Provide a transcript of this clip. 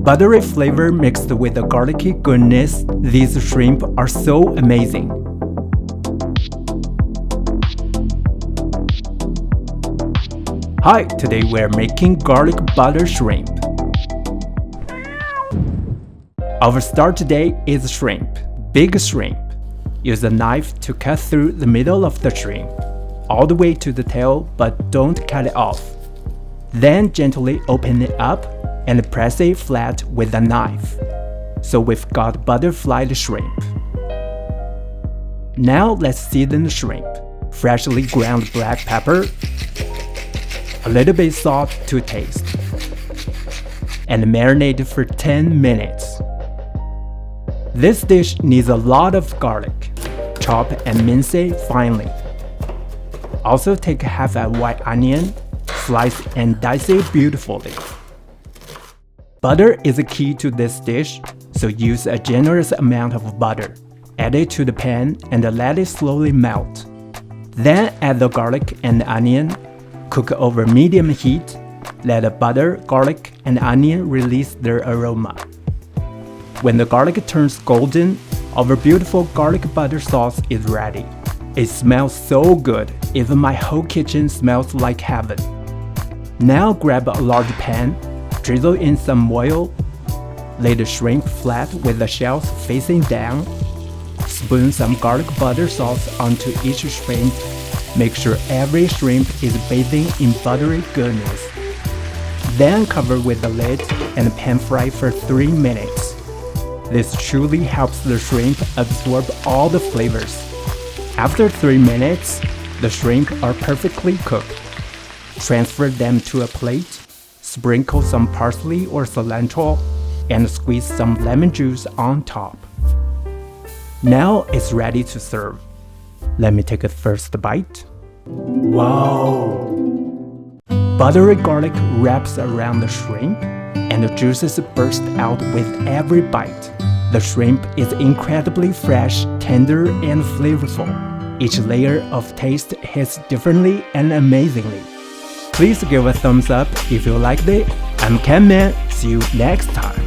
buttery flavor mixed with the garlicky goodness, these shrimp are so amazing. Hi, today we're making garlic butter shrimp. Our start today is shrimp, big shrimp. Use a knife to cut through the middle of the shrimp, all the way to the tail, but don't cut it off. Then gently open it up and press it flat with a knife. So we've got butterflied shrimp. Now let's season the shrimp. Freshly ground black pepper, a little bit salt to taste, and marinate for 10 minutes. This dish needs a lot of garlic. Chop and mince it finely. Also take half a white onion, slice and dice it beautifully. Butter is a key to this dish, so use a generous amount of butter. Add it to the pan and let it slowly melt. Then add the garlic and onion. Cook over medium heat. Let the butter, garlic, and onion release their aroma. When the garlic turns golden, our beautiful garlic butter sauce is ready. It smells so good, even my whole kitchen smells like heaven. Now grab a large pan, drizzle in some oil, lay the shrimp flat with the shells facing down, spoon some garlic butter sauce onto each shrimp. Make sure every shrimp is bathing in buttery goodness. Then cover with the lid and pan fry for 3 minutes. This truly helps the shrimp absorb all the flavors. After 3 minutes, the shrimp are perfectly cooked. Transfer them to a plate, sprinkle some parsley or cilantro, and squeeze some lemon juice on top. Now it's ready to serve. Let me take a first bite. Wow! Buttery garlic wraps around the shrimp, and the juices burst out with every bite. The shrimp is incredibly fresh, tender, and flavorful. Each layer of taste hits differently and amazingly. Please give a thumbs up if you liked it. I'm Ken Man. See you next time.